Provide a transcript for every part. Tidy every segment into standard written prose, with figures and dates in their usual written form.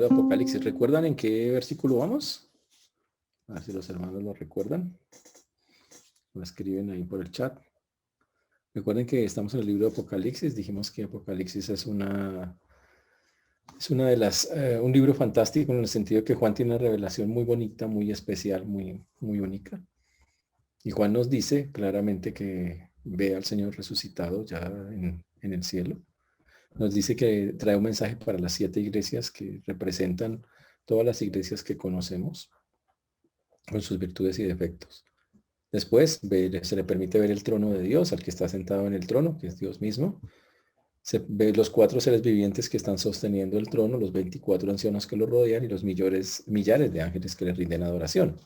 de Apocalipsis. ¿Recuerdan en qué versículo vamos? A ver si los hermanos lo recuerdan. Lo escriben ahí por el chat. Recuerden que estamos en el libro de Apocalipsis. Dijimos que Apocalipsis es una de las, un libro fantástico en el sentido que Juan tiene una revelación muy bonita, muy especial, muy única. Y Juan nos dice claramente que ve al Señor resucitado ya en el cielo. Nos dice que trae un mensaje para las 7 iglesias que representan todas las iglesias que conocemos, con sus virtudes y defectos. Después se le permite ver el trono de Dios, al que está sentado en el trono, que es Dios mismo. Se ve los 4 seres vivientes que están sosteniendo el trono, los 24 ancianos que lo rodean y los millares de ángeles que le rinden adoración.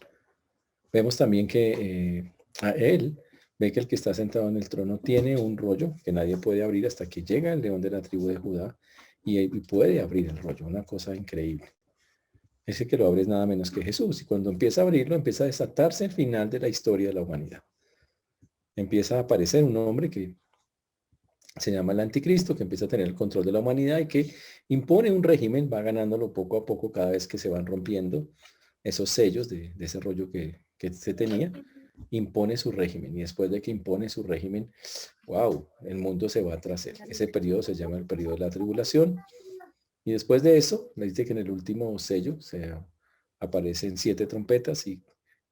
Vemos también que a él ve que el que está sentado en el trono tiene un rollo que nadie puede abrir hasta que llega el león de la tribu de Judá y puede abrir el rollo, una cosa increíble. Ese que lo abre es nada menos que Jesús, y cuando empieza a abrirlo, empieza a desatarse el final de la historia de la humanidad. Empieza a aparecer un hombre que se llama el anticristo, que empieza a tener el control de la humanidad y que impone un régimen, va ganándolo poco a poco cada vez que se van rompiendo esos sellos de ese rollo que se tenía, impone su régimen, y después de que impone su régimen, wow, el mundo se va tras él. Ese periodo se llama el periodo de la tribulación. Y después de eso, me dice que en el último sello aparecen 7 trompetas y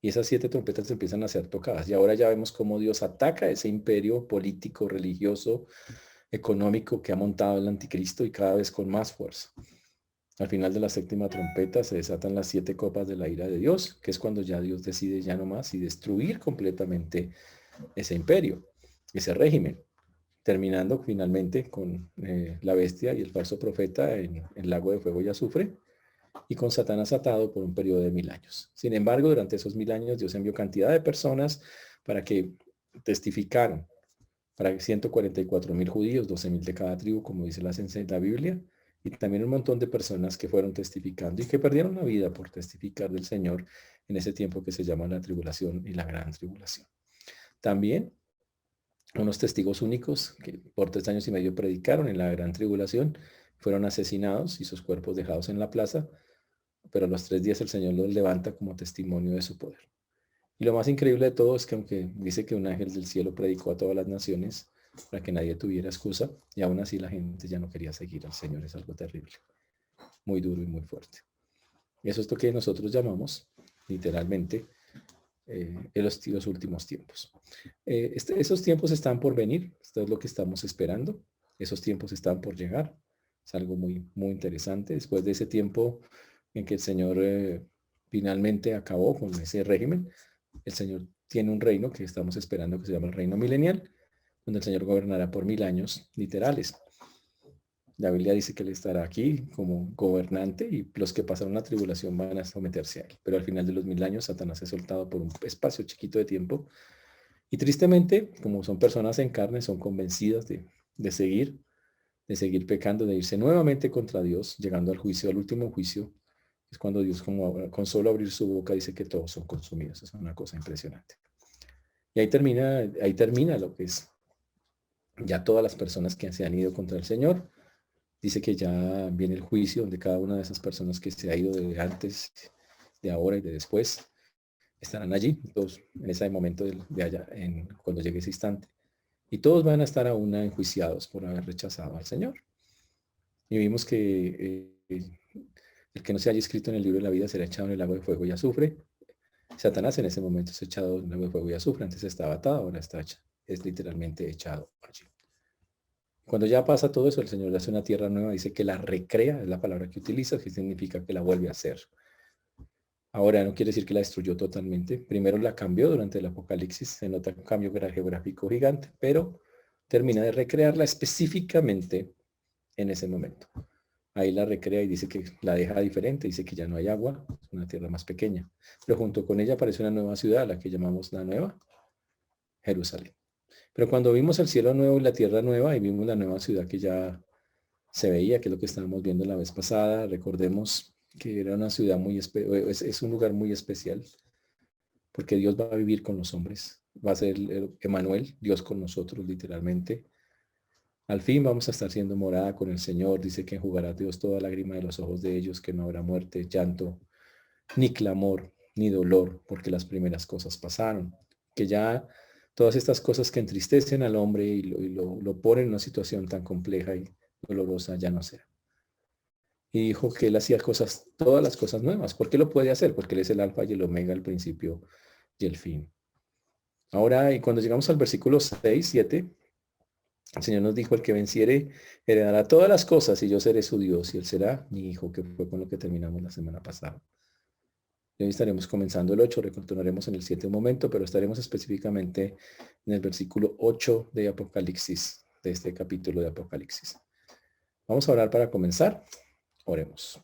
esas 7 trompetas empiezan a ser tocadas. Y ahora ya vemos cómo Dios ataca ese imperio político, religioso, económico que ha montado el anticristo, y cada vez con más fuerza. Al final de la 7ª trompeta se desatan las 7 copas de la ira de Dios, que es cuando ya Dios decide ya no más y destruir completamente ese imperio, ese régimen, terminando finalmente con la bestia y el falso profeta en el lago de fuego y azufre, y con Satanás atado por un periodo de 1000 años. Sin embargo, durante esos 1000 años Dios envió cantidad de personas para que testificaran, para 144,000 judíos, 12,000 de cada tribu, como dice la Biblia, y también un montón de personas que fueron testificando y que perdieron la vida por testificar del Señor en ese tiempo que se llama la tribulación y la gran tribulación. También unos testigos únicos que por 3 años y medio predicaron en la gran tribulación fueron asesinados y sus cuerpos dejados en la plaza, pero a los 3 días el Señor los levanta como testimonio de su poder. Y lo más increíble de todo es que aunque dice que un ángel del cielo predicó a todas las naciones para que nadie tuviera excusa, y aún así la gente ya no quería seguir al Señor. Es algo terrible, muy duro y muy fuerte. Y eso es lo que nosotros llamamos literalmente los últimos tiempos. Esos tiempos están por venir, esto es lo que estamos esperando, esos tiempos están por llegar, es algo muy interesante. Después de ese tiempo en que el Señor finalmente acabó con ese régimen, el Señor tiene un reino que estamos esperando que se llama el reino milenial, donde el Señor gobernará por 1000 años literales. La Biblia dice que Él estará aquí como gobernante y los que pasaron la tribulación van a someterse a Él. Pero al final de los 1000 años, Satanás es soltado por un espacio chiquito de tiempo. Y tristemente, como son personas en carne, son convencidas de seguir pecando, de irse nuevamente contra Dios, llegando al juicio, al último juicio. Es cuando Dios, con solo abrir su boca, dice que todos son consumidos. Es una cosa impresionante. Y ahí termina lo que es ya todas las personas que se han ido contra el Señor. Dice que ya viene el juicio donde cada una de esas personas que se ha ido de antes, de ahora y de después, estarán allí, todos en ese momento de allá, cuando llegue ese instante. Y todos van a estar aún enjuiciados por haber rechazado al Señor. Y vimos que el que no se haya escrito en el libro de la vida será echado en el lago de fuego y azufre. Satanás en ese momento es echado en el lago de fuego y azufre. Antes estaba atado, ahora es literalmente echado allí. Cuando ya pasa todo eso, el Señor le hace una tierra nueva, dice que la recrea, es la palabra que utiliza, que significa que la vuelve a hacer. Ahora no quiere decir que la destruyó totalmente. Primero la cambió durante el Apocalipsis, se nota un cambio geográfico gigante, pero termina de recrearla específicamente en ese momento. Ahí la recrea y dice que la deja diferente, dice que ya no hay agua, es una tierra más pequeña. Pero junto con ella aparece una nueva ciudad, la que llamamos la Nueva Jerusalén. Pero cuando vimos el cielo nuevo y la tierra nueva, y vimos la nueva ciudad que ya se veía, que es lo que estábamos viendo la vez pasada, recordemos que era una ciudad es un lugar muy especial, porque Dios va a vivir con los hombres, va a ser Emmanuel, Dios con nosotros literalmente. Al fin vamos a estar siendo morada con el Señor. Dice que enjugará Dios toda lágrima de los ojos de ellos, que no habrá muerte, llanto, ni clamor, ni dolor, porque las primeras cosas pasaron. Que ya todas estas cosas que entristecen al hombre y lo ponen en una situación tan compleja y dolorosa ya no será. Y dijo que él hacía cosas, todas las cosas nuevas. ¿Por qué lo puede hacer? Porque él es el alfa y el omega, el principio y el fin. Ahora, y cuando llegamos al versículo 6, 7, el Señor nos dijo, el que venciere heredará todas las cosas y yo seré su Dios y él será mi hijo, que fue con lo que terminamos la semana pasada. Y hoy estaremos comenzando el 8, recontinuaremos en el 7 un momento, pero estaremos específicamente en el versículo 8 de Apocalipsis, de este capítulo de Apocalipsis. Vamos a orar para comenzar. Oremos.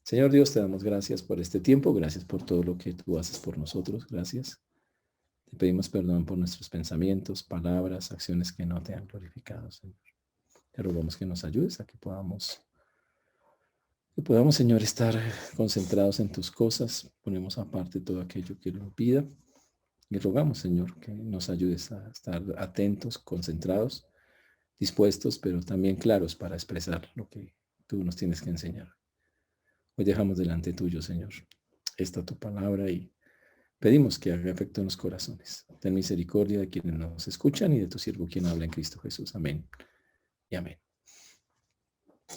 Señor Dios, te damos gracias por este tiempo, gracias por todo lo que tú haces por nosotros, gracias. Te pedimos perdón por nuestros pensamientos, palabras, acciones que no te han glorificado, Señor. Te rogamos que nos ayudes a que podamos, Señor, estar concentrados en tus cosas. Ponemos aparte todo aquello que lo impida. Y rogamos, Señor, que nos ayudes a estar atentos, concentrados, dispuestos, pero también claros para expresar lo que tú nos tienes que enseñar. Hoy dejamos delante tuyo, Señor, esta tu palabra y pedimos que haga efecto en los corazones. Ten misericordia de quienes nos escuchan y de tu siervo quien habla en Cristo Jesús. Amén y amén.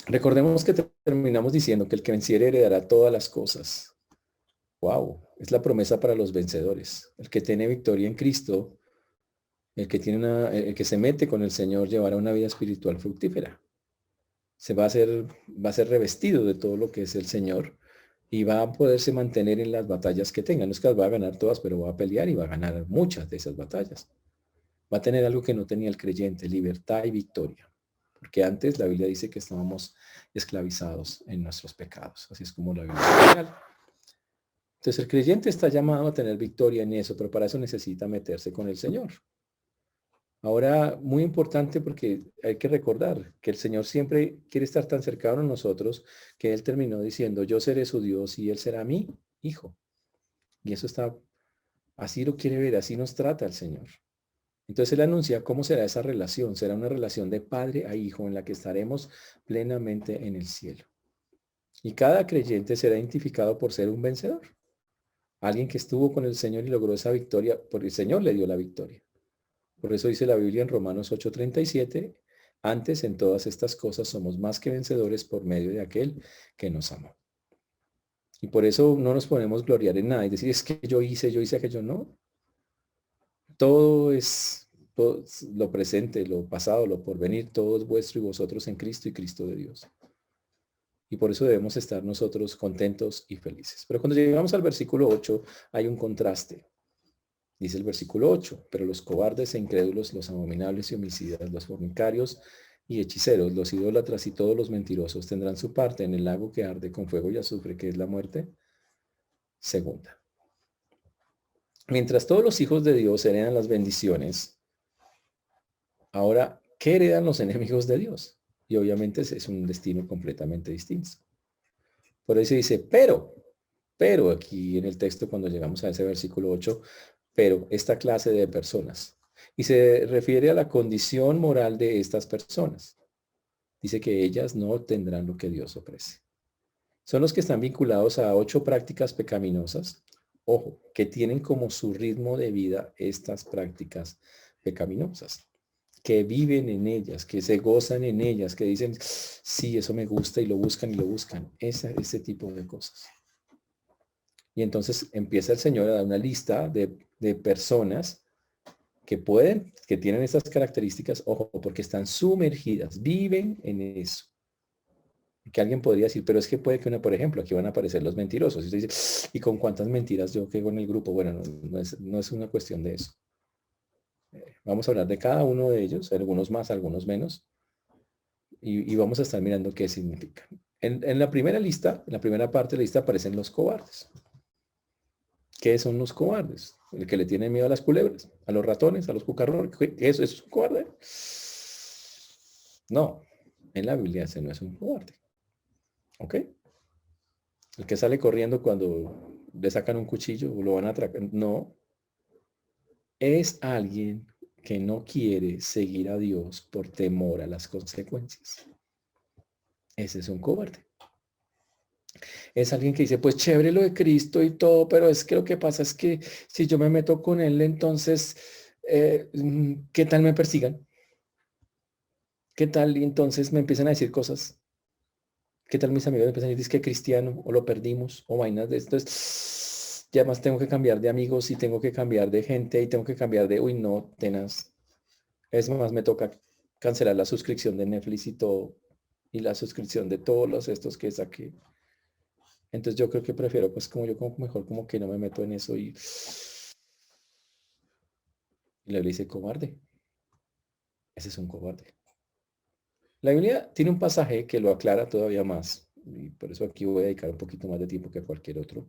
Recordemos que terminamos diciendo que el que venciere heredará todas las cosas. Wow, es la promesa para los vencedores. El que tiene victoria en Cristo, el que se mete con el Señor llevará una vida espiritual fructífera. Va a ser revestido de todo lo que es el Señor y va a poderse mantener en las batallas que tenga. No es que las va a ganar todas, pero va a pelear y va a ganar muchas de esas batallas. Va a tener algo que no tenía el creyente, libertad y victoria. Porque antes la Biblia dice que estábamos esclavizados en nuestros pecados. Así es como la Biblia es real. Entonces el creyente está llamado a tener victoria en eso, pero para eso necesita meterse con el Señor. Ahora, muy importante porque hay que recordar que el Señor siempre quiere estar tan cercano a nosotros que Él terminó diciendo, yo seré su Dios y Él será mi hijo. Y eso está, así lo quiere ver, así nos trata el Señor. Entonces Él anuncia cómo será esa relación. Será una relación de padre a hijo en la que estaremos plenamente en el cielo. Y cada creyente será identificado por ser un vencedor. Alguien que estuvo con el Señor y logró esa victoria, porque el Señor le dio la victoria. Por eso dice la Biblia en Romanos 8:37, antes en todas estas cosas somos más que vencedores por medio de aquel que nos amó. Y por eso no nos podemos gloriar en nada y decir, es que yo hice aquello. No. Todo lo presente, lo pasado, lo porvenir, todo es vuestro y vosotros en Cristo y Cristo de Dios. Y por eso debemos estar nosotros contentos y felices. Pero cuando llegamos al versículo 8, hay un contraste. Dice el versículo 8, pero los cobardes e incrédulos, los abominables y homicidas, los fornicarios y hechiceros, los idólatras y todos los mentirosos tendrán su parte en el lago que arde con fuego y azufre, que es la muerte segunda. Mientras todos los hijos de Dios heredan las bendiciones, ahora, ¿qué heredan los enemigos de Dios? Y obviamente es un destino completamente distinto. Por eso dice, pero aquí en el texto cuando llegamos a ese versículo 8, pero esta clase de personas. Y se refiere a la condición moral de estas personas. Dice que ellas no tendrán lo que Dios ofrece. Son los que están vinculados a 8 prácticas pecaminosas. Ojo, que tienen como su ritmo de vida estas prácticas pecaminosas. Que viven en ellas, que se gozan en ellas, que dicen, sí, eso me gusta y lo buscan y lo buscan. Ese tipo de cosas. Y entonces empieza el Señor a dar una lista de personas que tienen estas características, ojo, porque están sumergidas, viven en eso. Que alguien podría decir, pero es que puede que por ejemplo, aquí van a aparecer los mentirosos. Y usted dice, ¿y con cuántas mentiras yo quedo en el grupo? Bueno, no es una cuestión de eso. Vamos a hablar de cada uno de ellos, algunos más, algunos menos, y vamos a estar mirando qué significan. En la primera lista, en la primera parte de la lista aparecen los cobardes. ¿Qué son los cobardes? El que le tiene miedo a las culebras, a los ratones, a los cucarrones. ¿Eso es un cobarde? No, en la Biblia ese no es un cobarde. ¿Ok? El que sale corriendo cuando le sacan un cuchillo o lo van a atracar. No. Es alguien que no quiere seguir a Dios por temor a las consecuencias. Ese es un cobarde. Es alguien que dice, pues chévere lo de Cristo y todo, pero es que lo que pasa es que si yo me meto con él, entonces, ¿qué tal me persigan? ¿Qué tal? Y entonces me empiezan a decir cosas. ¿Qué tal mis amigos me empiezan a decir que cristiano o lo perdimos o vainas de esto? Ya más tengo que cambiar de amigos y tengo que cambiar de gente y tengo que cambiar de, uy, no, tenaz. Es más, me toca cancelar la suscripción de Netflix y todo, y la suscripción de todos los estos que saqué. Entonces yo creo que prefiero, pues como yo como mejor como que no me meto en eso y le dice cobarde. Ese es un cobarde. La Biblia tiene un pasaje que lo aclara todavía más, y por eso aquí voy a dedicar un poquito más de tiempo que cualquier otro,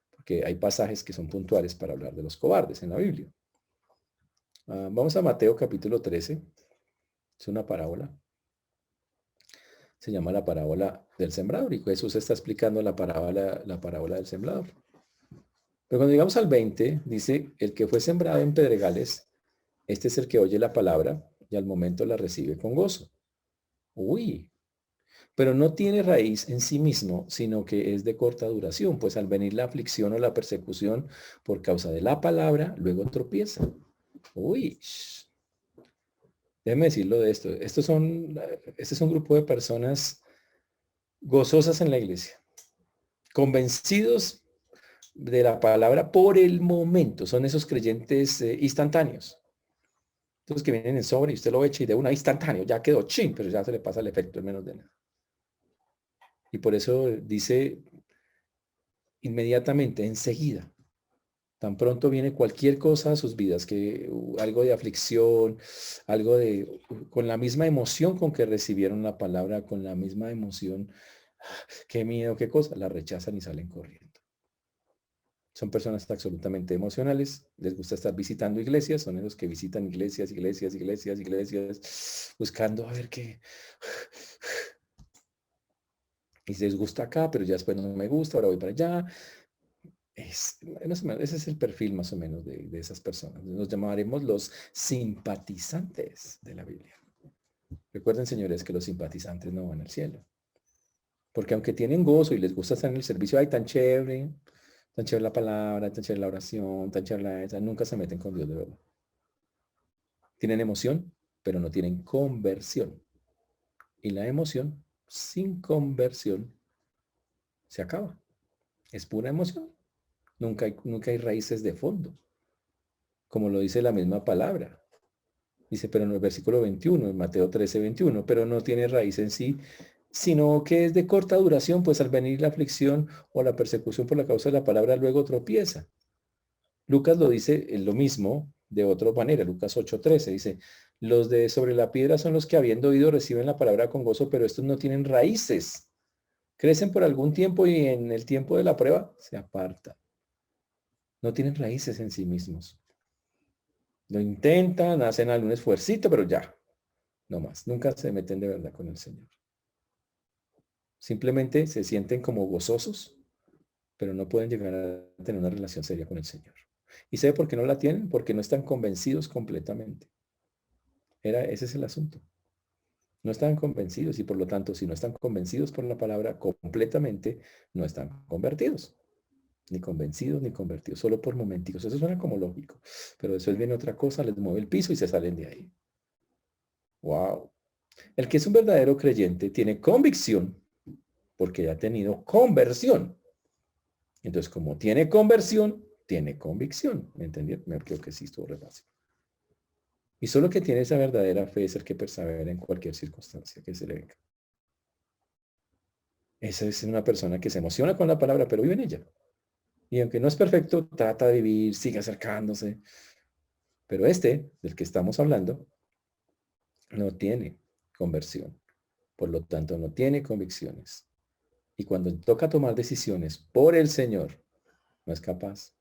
porque hay pasajes que son puntuales para hablar de los cobardes en la Biblia. Vamos a Mateo capítulo 13, es una parábola. Se llama la parábola del sembrador y Jesús está explicando la parábola del sembrador. Pero cuando llegamos al 20, dice, el que fue sembrado en pedregales, este es el que oye la palabra y al momento la recibe con gozo. Uy, pero no tiene raíz en sí mismo, sino que es de corta duración, pues al venir la aflicción o la persecución por causa de la palabra, luego tropieza. Uy, déjeme decirlo de esto. Este es un grupo de personas gozosas en la iglesia, convencidos de la palabra por el momento. Son esos creyentes instantáneos. Entonces que vienen en sobre y usted lo echa y de una instantáneo, ya quedó chin, pero ya se le pasa el efecto en menos de nada. Y por eso dice inmediatamente, enseguida, tan pronto viene cualquier cosa a sus vidas, que algo de aflicción, algo de, con la misma emoción con que recibieron la palabra, con la misma emoción, qué miedo, qué cosa, la rechazan y salen corriendo. Son personas absolutamente emocionales, les gusta estar visitando iglesias, son esos que visitan iglesias, iglesias, iglesias, iglesias, buscando a ver qué. Y les gusta acá, pero ya después no me gusta, ahora voy para allá. Ese es el perfil más o menos de esas personas. Nos llamaremos los simpatizantes de la Biblia. Recuerden, señores, que los simpatizantes no van al cielo. Porque aunque tienen gozo y les gusta estar en el servicio, ay, tan chévere la palabra, tan chévere la oración, tan chévere nunca se meten con Dios de verdad. Tienen emoción, pero no tienen conversión. Y la emoción sin conversión se acaba. Es pura emoción. Nunca hay raíces de fondo, como lo dice la misma palabra. Dice, pero en el versículo 21, en Mateo 13, 21, pero no tiene raíz en sí, sino que es de corta duración, pues al venir la aflicción o la persecución por la causa de la palabra, luego tropieza. Lucas lo dice lo mismo de otra manera, Lucas 8:13, dice, los de sobre la piedra son los que habiendo oído reciben la palabra con gozo, pero estos no tienen raíces. Crecen por algún tiempo y en el tiempo de la prueba se apartan. No tienen raíces en sí mismos. Lo intentan, hacen algún esfuercito, pero ya, no más. Nunca se meten de verdad con el Señor. Simplemente se sienten como gozosos, pero no pueden llegar a tener una relación seria con el Señor. ¿Y sabe por qué no la tienen? Porque no están convencidos completamente. Ese es el asunto. No están convencidos y por lo tanto, si no están convencidos por la palabra completamente, no están convertidos. Ni convencidos ni convertidos, solo por momenticos. Eso suena como lógico, pero después viene otra cosa, les mueve el piso y se salen de ahí. Wow. El que es un verdadero creyente tiene convicción porque ha tenido conversión. Entonces, como tiene conversión, tiene convicción. ¿Me entendieron? Me creo que sí estuvo re fácil. Y solo que tiene esa verdadera fe es el que persevera en cualquier circunstancia que se le venga. Esa es una persona que se emociona con la palabra, pero vive en ella. Y aunque no es perfecto, trata de vivir, sigue acercándose. Pero del que estamos hablando, no tiene conversión. Por lo tanto, no tiene convicciones. Y cuando toca tomar decisiones por el Señor, no es capaz.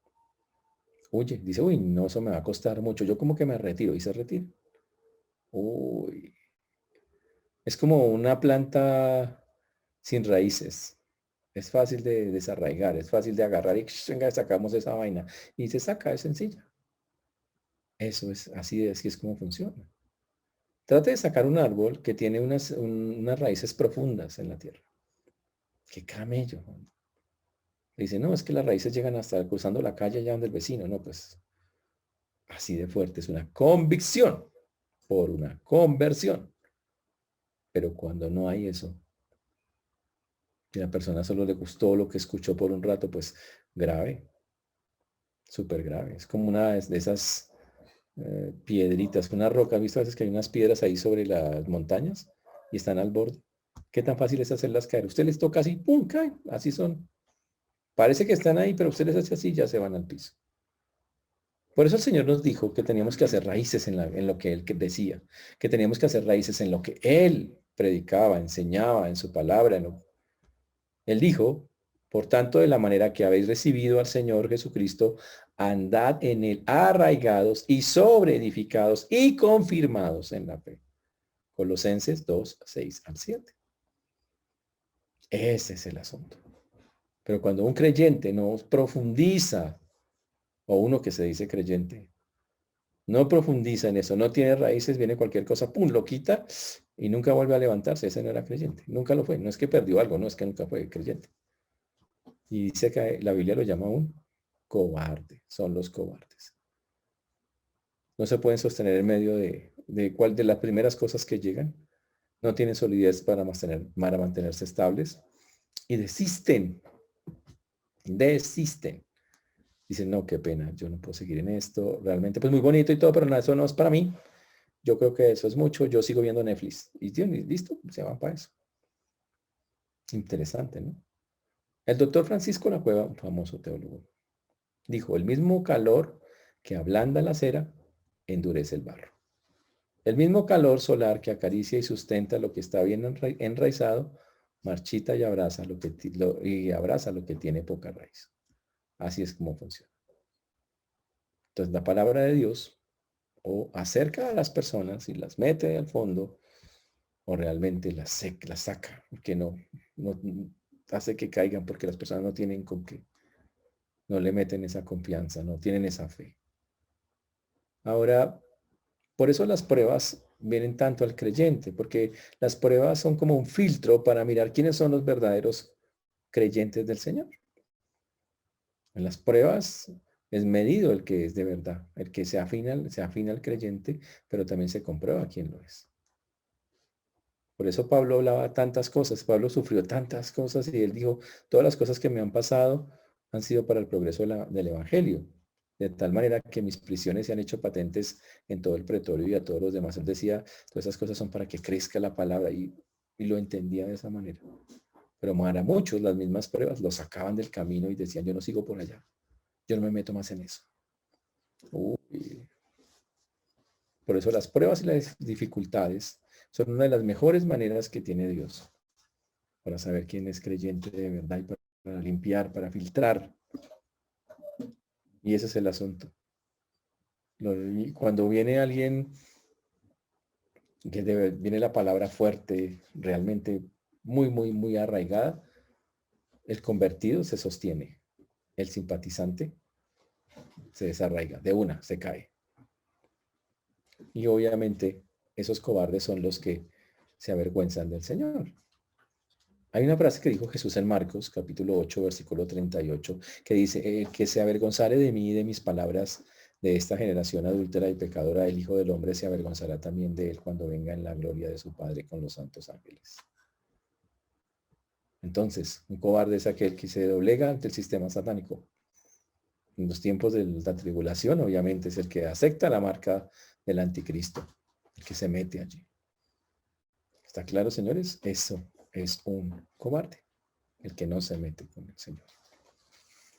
Huye, dice, uy, no, eso me va a costar mucho. Yo como que me retiro y se retira. Uy, es como una planta sin raíces. Es fácil de desarraigar, es fácil de agarrar y venga, sacamos esa vaina. Y se saca, es sencilla. Eso es, así es como funciona. Trate de sacar un árbol que tiene unas raíces profundas en la tierra. ¡Qué camello! Dice, no, es que las raíces llegan hasta cruzando la calle allá donde el vecino. No, pues así de fuerte. Es una convicción por una conversión. Pero cuando no hay eso, y la persona solo le gustó lo que escuchó por un rato, pues grave, súper grave. Es como una de esas piedritas, una roca. ¿Has visto a veces que hay unas piedras ahí sobre las montañas y están al borde? ¿Qué tan fácil es hacerlas caer? Usted les toca así, ¡pum!, caen. Así son. Parece que están ahí, pero usted les hace así y ya se van al piso. Por eso el Señor nos dijo que teníamos que hacer raíces en lo que Él decía, que teníamos que hacer raíces en lo que Él predicaba, enseñaba, en su palabra. Él dijo, por tanto, de la manera que habéis recibido al Señor Jesucristo, andad en Él arraigados y sobreedificados y confirmados en la fe. Colosenses 2, 6 al 7. Ese es el asunto. Pero cuando un creyente no profundiza, o uno que se dice creyente, no profundiza en eso, no tiene raíces, viene cualquier cosa, pum, lo quita y nunca vuelve a levantarse. Ese no era creyente, nunca lo fue. No es que perdió algo, no es que nunca fue creyente. Y dice que la Biblia lo llama un cobarde, son los cobardes. No se pueden sostener en medio de cuál de las primeras cosas que llegan. No tienen solidez para mantenerse estables y desisten. Dicen, no, qué pena, yo no puedo seguir en esto. Realmente, pues muy bonito y todo, pero no, eso no es para mí. Yo creo que eso es mucho. Yo sigo viendo Netflix. Y listo, se van para eso. Interesante, ¿no? El doctor Francisco La Cueva, un famoso teólogo, dijo, el mismo calor que ablanda la cera, endurece el barro. El mismo calor solar que acaricia y sustenta lo que está bien enraizado, marchita y abraza abraza lo que tiene poca raíz. Así es como funciona. Entonces, la palabra de Dios o acerca a las personas y las mete al fondo, o realmente las saca, que no hace que caigan porque las personas no tienen con qué, no le meten esa confianza, no tienen esa fe. Ahora, por eso las pruebas vienen tanto al creyente, porque las pruebas son como un filtro para mirar quiénes son los verdaderos creyentes del Señor. En las pruebas es medido el que es de verdad, el que se afina al creyente, pero también se comprueba quién lo es. Por eso Pablo hablaba tantas cosas, Pablo sufrió tantas cosas y él dijo, todas las cosas que me han pasado han sido para el progreso del Evangelio, de tal manera que mis prisiones se han hecho patentes en todo el pretorio y a todos los demás. Él decía, todas esas cosas son para que crezca la palabra y lo entendía de esa manera. Pero para muchos las mismas pruebas los sacaban del camino y decían, yo no sigo por allá, yo no me meto más en eso. Uy. Por eso las pruebas y las dificultades son una de las mejores maneras que tiene Dios para saber quién es creyente de verdad y para limpiar, para filtrar. Y ese es el asunto. Y cuando viene alguien viene la palabra fuerte, realmente muy arraigada, el convertido se sostiene, el simpatizante se desarraiga, de una, se cae. Y obviamente esos cobardes son los que se avergüenzan del Señor. Hay una frase que dijo Jesús en Marcos, capítulo 8, versículo 38, que dice, que se avergonzare de mí y de mis palabras de esta generación adúltera y pecadora, el Hijo del Hombre se avergonzará también de él cuando venga en la gloria de su Padre con los santos ángeles. Entonces, un cobarde es aquel que se doblega ante el sistema satánico. En los tiempos de la tribulación, obviamente, es el que acepta la marca del anticristo, el que se mete allí. ¿Está claro, señores? Eso es un cobarde, el que no se mete con el Señor.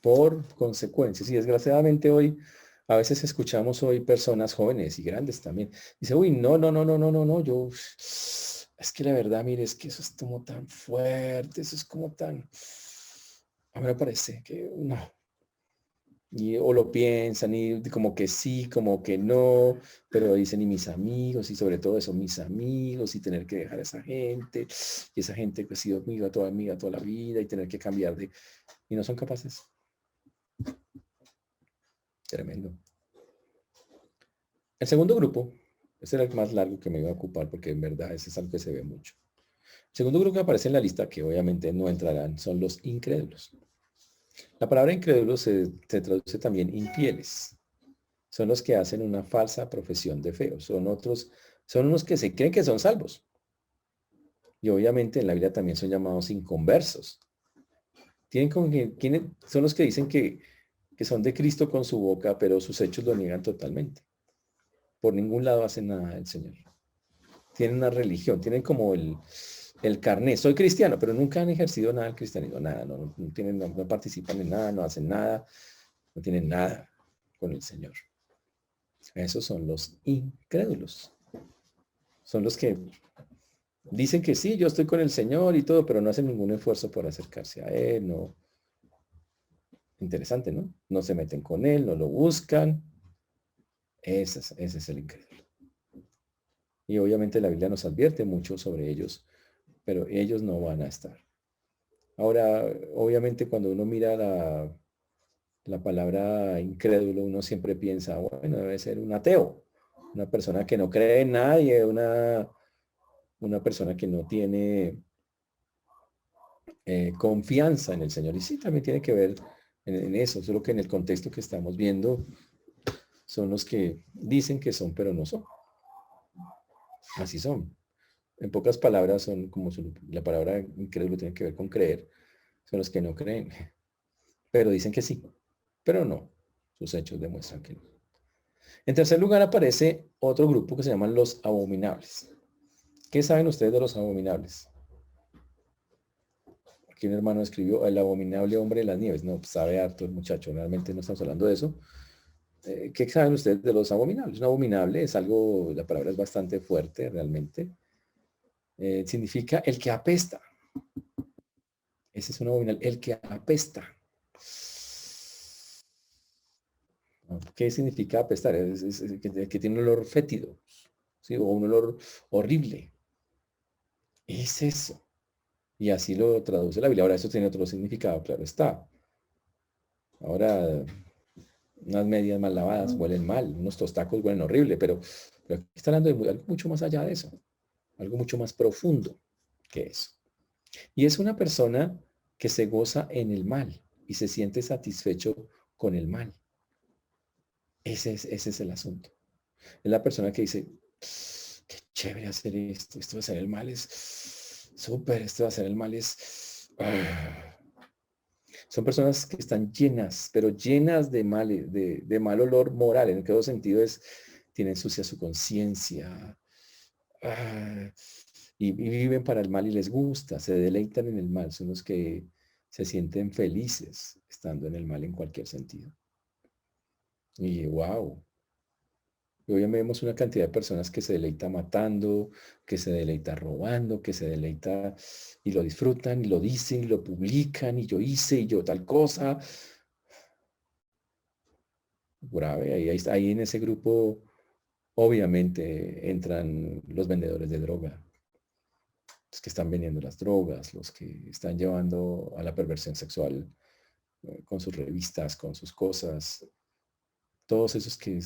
Por consecuencias, y desgraciadamente hoy, a veces escuchamos hoy personas jóvenes y grandes también. Dice, uy, no, yo, es que la verdad, mire, es que eso es como tan fuerte, eso es como tan, a mí me parece que no. O lo piensan y como que sí, como que no, pero dicen y mis amigos y sobre todo eso, mis amigos y tener que dejar a esa gente y esa gente que ha sido amiga toda la vida y tener que cambiar y no son capaces. Tremendo. El segundo grupo, ese era el más largo que me iba a ocupar porque en verdad ese es algo que se ve mucho. El segundo grupo que aparece en la lista, que obviamente no entrarán, son los incrédulos. La palabra incrédulo se traduce también infieles. Son los que hacen una falsa profesión de fe. Son unos que se creen que son salvos. Y obviamente en la Biblia también son llamados inconversos. Son los que dicen que son de Cristo con su boca, pero sus hechos lo niegan totalmente. Por ningún lado hacen nada del Señor. Tienen una religión, tienen como el carné. Soy cristiano, pero nunca han ejercido nada del cristianismo, nada, no participan en nada, no hacen nada, no tienen nada con el Señor. Esos son los incrédulos. Son los que dicen que sí, yo estoy con el Señor y todo, pero no hacen ningún esfuerzo por acercarse a Él, no. Interesante, ¿no? No se meten con Él, no lo buscan. Ese es el incrédulo. Y obviamente la Biblia nos advierte mucho sobre ellos, pero ellos no van a estar. Ahora, obviamente cuando uno mira la palabra incrédulo, uno siempre piensa, bueno, debe ser un ateo, una persona que no cree en nadie, una persona que no tiene confianza en el Señor. Y sí, también tiene que ver en eso, solo que en el contexto que estamos viendo son los que dicen que son, pero no son. Así son. En pocas palabras son como la palabra incrédulo tiene que ver con creer. Son los que no creen, pero dicen que sí, pero no. Sus hechos demuestran que no. En tercer lugar aparece otro grupo que se llaman los abominables. ¿Qué saben ustedes de los abominables? Aquí un hermano escribió el abominable hombre de las nieves. No, pues sabe harto el muchacho, realmente no estamos hablando de eso. ¿Qué saben ustedes de los abominables? Un abominable es algo, la palabra es bastante fuerte realmente. Significa el que apesta. Ese es un abominable, el que apesta. ¿Qué significa apestar? Es que tiene un olor fétido, ¿sí? O un olor horrible. Es eso. Y así lo traduce la Biblia. Ahora, eso tiene otro significado, claro está. Ahora, unas medias mal lavadas huelen mal, unos tostacos huelen horrible, pero aquí está hablando de algo mucho más allá de eso, algo mucho más profundo que eso. Y es una persona que se goza en el mal y se siente satisfecho con el mal. Ese es el asunto. Es la persona que dice, qué chévere hacer esto va a hacer el mal es súper, esto va a hacer el mal es... Son personas que están llenas, pero llenas de mal olor moral. En todo sentido tienen sucia su conciencia. Y viven para el mal y les gusta, se deleitan en el mal. Son los que se sienten felices estando en el mal en cualquier sentido. Y wow. Y hoy vemos una cantidad de personas que se deleita matando, que se deleita robando, que se deleita y lo disfrutan y lo dicen y lo publican y yo hice y yo tal cosa. Grave, ahí en ese grupo obviamente entran los vendedores de droga, los que están vendiendo las drogas, los que están llevando a la perversión sexual con sus revistas, con sus cosas, todos esos que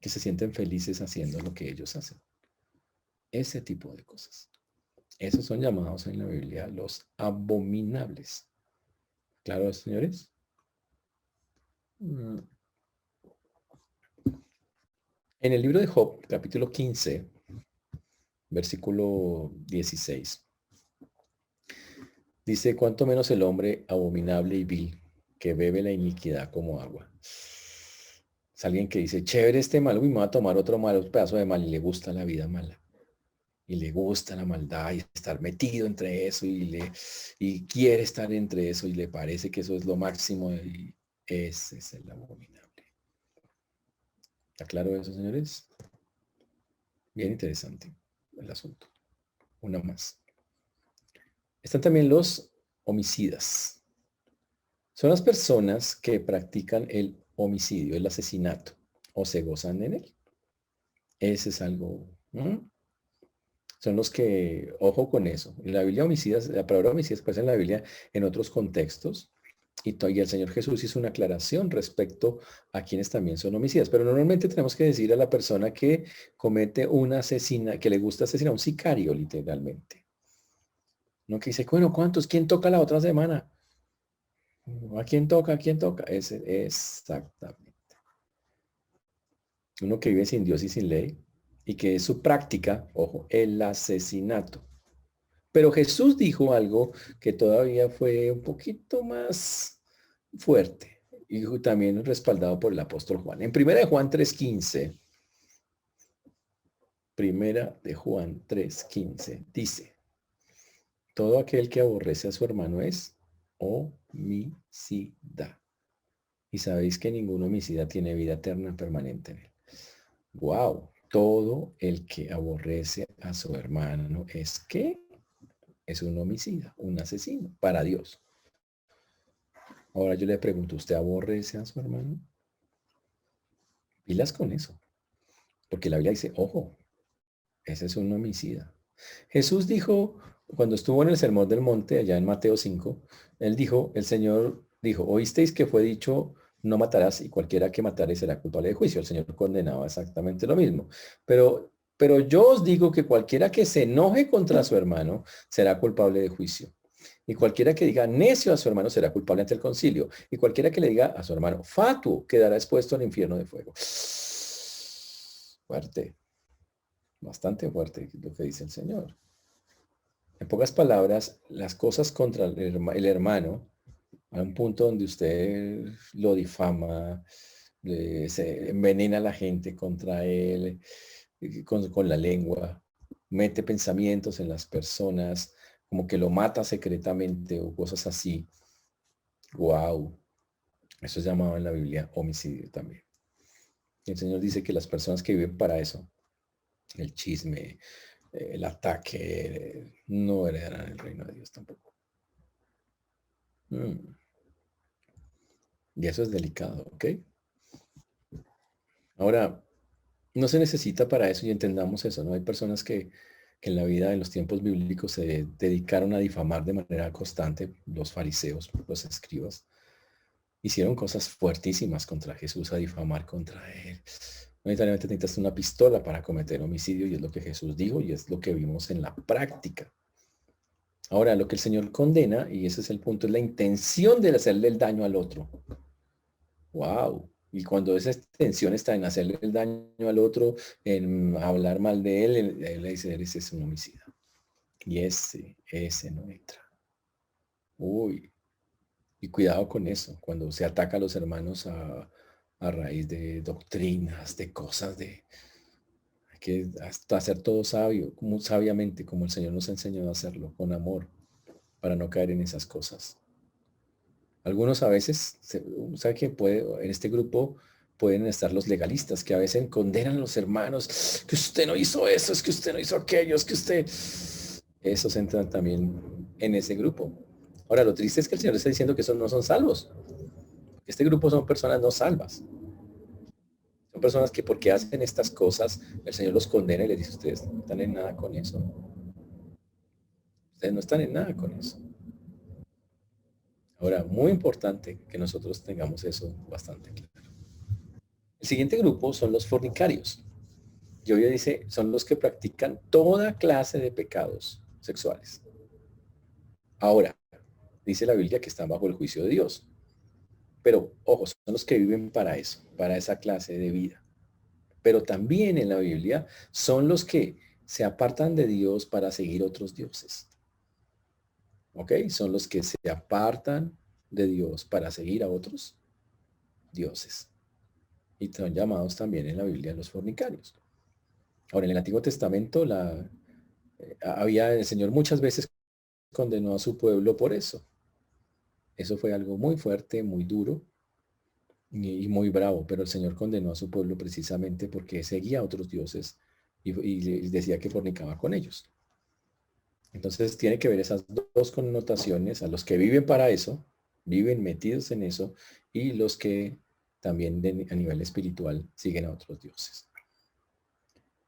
se sienten felices haciendo lo que ellos hacen. Ese tipo de cosas. Esos son llamados en la Biblia los abominables. ¿Claro, señores? En el libro de Job, capítulo 15, versículo 16, dice, cuánto menos el hombre abominable y vil, que bebe la iniquidad como agua. Es alguien que dice, chévere este malo, y me va a tomar otro malo, un pedazo de mal, y le gusta la vida mala. Y le gusta la maldad y estar metido entre eso y quiere estar entre eso y le parece que eso es lo máximo y ese es el abominable. ¿Está claro eso, señores? Bien interesante el asunto. Una más. Están también los homicidas. Son las personas que practican el homicidio, el asesinato, o se gozan en él. Ese es algo... Son los que, ojo con eso. En la Biblia homicidas, la palabra homicidas aparece en la Biblia en otros contextos, Y el Señor Jesús hizo una aclaración respecto a quienes también son homicidas. Pero normalmente tenemos que decir a la persona que comete una asesina, que le gusta asesinar, un sicario literalmente. No que dice, bueno, ¿cuántos? ¿Quién toca la otra semana? ¿A quién toca? ¿A quién toca? Exactamente. Uno que vive sin Dios y sin ley y que es su práctica, ojo, el asesinato. Pero Jesús dijo algo que todavía fue un poquito más fuerte y también respaldado por el apóstol Juan. En primera de Juan 3:15, primera de Juan 3:15, dice, todo aquel que aborrece a su hermano es homicida. Y sabéis que ningún homicida tiene vida eterna permanente en él. Wow, todo el que aborrece a su hermano es que es un homicida, un asesino para Dios. Ahora yo le pregunto, ¿usted aborrece a su hermano? Pilas con eso, porque la Biblia dice, ojo, ese es un homicida. Jesús dijo, cuando estuvo en el Sermón del Monte, allá en Mateo 5, él dijo, el Señor dijo, oísteis que fue dicho, no matarás y cualquiera que matare será culpable de juicio. El Señor condenaba exactamente lo mismo. Pero yo os digo que cualquiera que se enoje contra su hermano será culpable de juicio. Y cualquiera que diga necio a su hermano será culpable ante el concilio. Y cualquiera que le diga a su hermano fatuo quedará expuesto al infierno de fuego. Fuerte, bastante fuerte lo que dice el Señor. En pocas palabras, las cosas contra el hermano, a un punto donde usted lo difama, se envenena a la gente contra él, con la lengua, mete pensamientos en las personas, como que lo mata secretamente o cosas así. Wow, eso es llamado en la Biblia homicidio también. Y el Señor dice que las personas que viven para eso, el chisme, el ataque, no heredarán el reino de Dios tampoco. Y eso es delicado, ¿ok? Ahora, no se necesita para eso y entendamos eso, ¿no? Hay personas que en la vida, en los tiempos bíblicos, se dedicaron a difamar de manera constante, los fariseos, los escribas, hicieron cosas fuertísimas contra Jesús, a difamar contra él. No necesariamente necesitas una pistola para cometer homicidio y es lo que Jesús dijo y es lo que vimos en la práctica. Ahora, lo que el Señor condena, y ese es el punto, es la intención de hacerle el daño al otro. Wow. Y cuando esa intención está en hacerle el daño al otro, en hablar mal de él, él le dice, ese es un homicida. Y ese no entra. Uy. Y cuidado con eso, cuando se ataca a los hermanos a raíz de doctrinas, de cosas, hay que hasta hacer todo sabio, como sabiamente, como el Señor nos ha enseñado a hacerlo, con amor, para no caer en esas cosas. Algunos a veces, ¿sabe que en este grupo pueden estar los legalistas que a veces condenan a los hermanos, que usted no hizo eso, es que usted no hizo aquello, es que usted... Esos entran también en ese grupo. Ahora, lo triste es que el Señor está diciendo que esos no son salvos. Este grupo son personas no salvas. Son personas que porque hacen estas cosas, el Señor los condena y les dice, ustedes no están en nada con eso. Ustedes no están en nada con eso. Ahora, muy importante que nosotros tengamos eso bastante claro. El siguiente grupo son los fornicarios. Y hoy dice, son los que practican toda clase de pecados sexuales. Ahora, dice la Biblia que están bajo el juicio de Dios. Pero, ojo, son los que viven para eso, para esa clase de vida. Pero también en la Biblia son los que se apartan de Dios para seguir otros dioses. ¿Ok? Son los que se apartan de Dios para seguir a otros dioses. Y son llamados también en la Biblia los fornicarios. Ahora, en el Antiguo Testamento el Señor muchas veces condenó a su pueblo por eso. Eso fue algo muy fuerte, muy duro y muy bravo, pero el Señor condenó a su pueblo precisamente porque seguía a otros dioses y decía que fornicaba con ellos. Entonces tiene que ver esas dos connotaciones, a los que viven para eso, viven metidos en eso, y los que también a nivel espiritual siguen a otros dioses.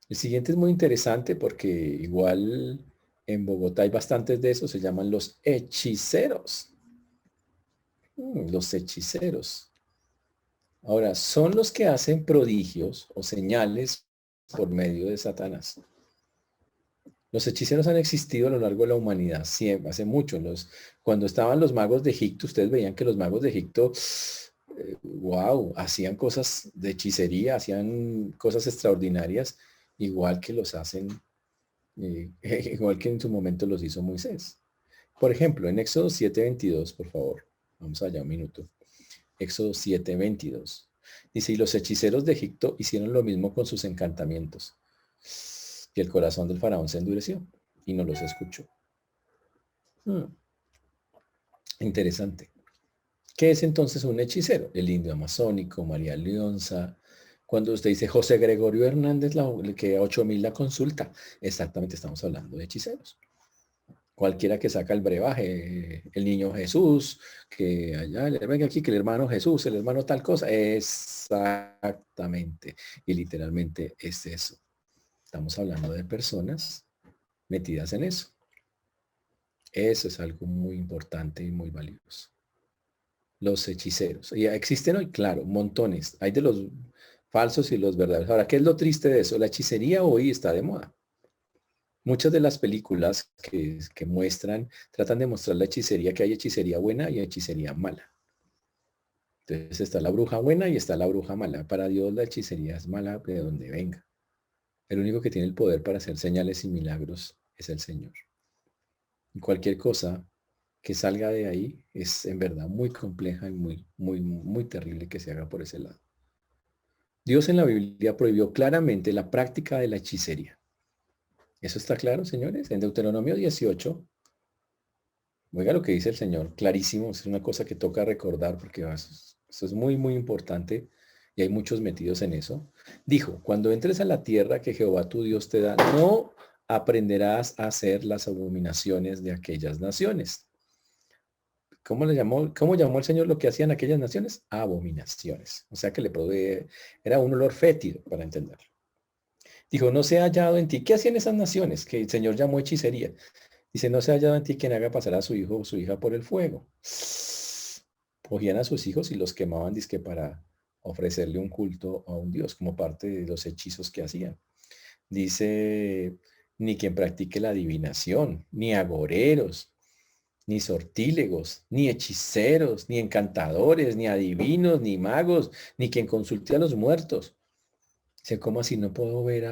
El siguiente es muy interesante porque igual en Bogotá hay bastantes de esos, se llaman los hechiceros. Los hechiceros. Ahora, son los que hacen prodigios o señales por medio de Satanás. Los hechiceros han existido a lo largo de la humanidad, siempre, hace mucho. Cuando estaban los magos de Egipto, ustedes veían que los magos de Egipto, wow, hacían cosas de hechicería, hacían cosas extraordinarias, igual que los hacen, igual que en su momento los hizo Moisés. Por ejemplo, en Éxodo 7:22, por favor, vamos allá un minuto. Éxodo 7:22. Dice, y los hechiceros de Egipto hicieron lo mismo con sus encantamientos. Y el corazón del faraón se endureció y no los escuchó. Interesante. ¿Qué es entonces un hechicero? El indio amazónico, María Leonza. Cuando usted dice José Gregorio Hernández, que a 8.000 la consulta, exactamente estamos hablando de hechiceros. Cualquiera que saca el brebaje, el niño Jesús, que allá, venga aquí, que el hermano Jesús, el hermano tal cosa, exactamente. Y literalmente es eso. Estamos hablando de personas metidas en eso. Eso es algo muy importante y muy valioso. Los hechiceros. Y existen hoy, claro, montones. Hay de los falsos y los verdaderos. Ahora, ¿qué es lo triste de eso? La hechicería hoy está de moda. Muchas de las películas que muestran, tratan de mostrar la hechicería, que hay hechicería buena y hechicería mala. Entonces está la bruja buena y está la bruja mala. Para Dios la hechicería es mala de donde venga. El único que tiene el poder para hacer señales y milagros es el Señor. Y cualquier cosa que salga de ahí es en verdad muy compleja y muy terrible que se haga por ese lado. Dios en la Biblia prohibió claramente la práctica de la hechicería. ¿Eso está claro, señores? En Deuteronomio 18, oiga lo que dice el Señor, clarísimo, es una cosa que toca recordar porque eso es muy importante y hay muchos metidos en eso. Dijo, cuando entres a la tierra que Jehová tu Dios te da, no aprenderás a hacer las abominaciones de aquellas naciones. ¿Cómo llamó el Señor lo que hacían aquellas naciones? Abominaciones. O sea que le provee, era un olor fétido, para entenderlo. Dijo, no se ha hallado en ti. ¿Qué hacían esas naciones? Que el Señor llamó hechicería. Dice, no se ha hallado en ti quien haga pasar a su hijo o su hija por el fuego. Cogían a sus hijos y los quemaban, dizque para ofrecerle un culto a un Dios, como parte de los hechizos que hacían. Dice, ni quien practique la adivinación, ni agoreros, ni sortílegos, ni hechiceros, ni encantadores, ni adivinos, ni magos, ni quien consulte a los muertos. O ¿cómo así no puedo ver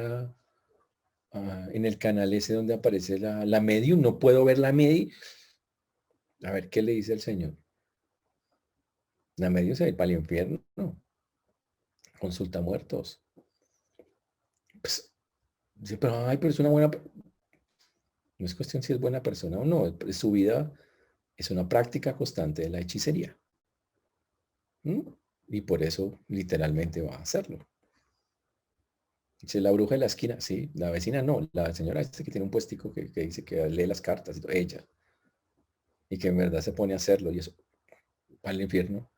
en el canal ese donde aparece la medium? No puedo ver la medium. A ver, ¿qué le dice el Señor? La medium se va a ir para el infierno. No. Consulta muertos. Pues, sí, pero, ay, pero es una buena... No es cuestión si es buena persona o no. Su vida es una práctica constante de la hechicería. ¿Mm? Y por eso literalmente va a hacerlo. Dice la bruja de la esquina, sí, la vecina no, la señora esta que tiene un puestico que dice que lee las cartas y todo, ella, y que en verdad se pone a hacerlo y eso, va al infierno.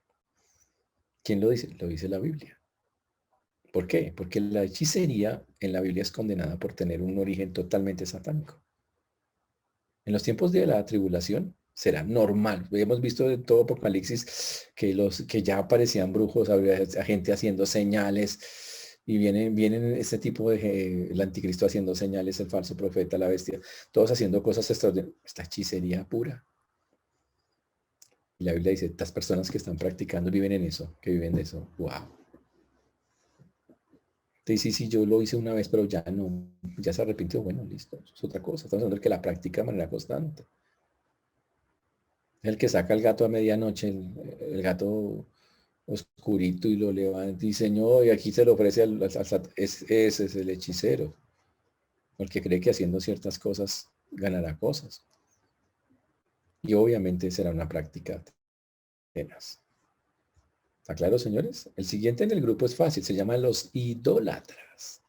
¿Quién lo dice? Lo dice la Biblia. ¿Por qué? Porque la hechicería en la Biblia es condenada por tener un origen totalmente satánico. En los tiempos de la tribulación será normal. Hemos visto en todo Apocalipsis que ya aparecían brujos, había gente haciendo señales y vienen este tipo de el anticristo haciendo señales, el falso profeta, la bestia, todos haciendo cosas extraordinarias. Esta hechicería pura. Y la Biblia dice, estas personas que están practicando viven en eso, que viven de eso. Wow. Entonces, sí, yo lo hice una vez, pero ya no, ya se arrepintió. Bueno, listo, eso es otra cosa. Estamos hablando de que la práctica de manera constante. El que saca el gato a medianoche, el gato oscurito y lo levanta y dice, no, y aquí se lo ofrece ese es el hechicero. Porque cree que haciendo ciertas cosas ganará cosas. Y obviamente será una práctica tenaz. ¿Está claro, señores? El siguiente en el grupo es fácil, se llama los idólatras.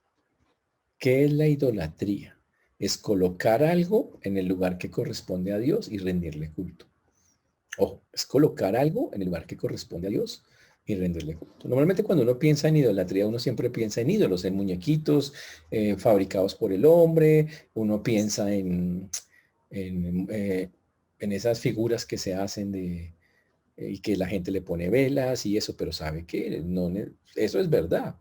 ¿Qué es la idolatría? Es colocar algo en el lugar que corresponde a Dios y rendirle culto. Ojo, es colocar algo en el lugar que corresponde a Dios y rendirle culto. Normalmente cuando uno piensa en idolatría, uno siempre piensa en ídolos, en muñequitos fabricados por el hombre, uno piensa en esas figuras que se hacen y que la gente le pone velas y eso, pero ¿sabe qué? No, eso es verdad.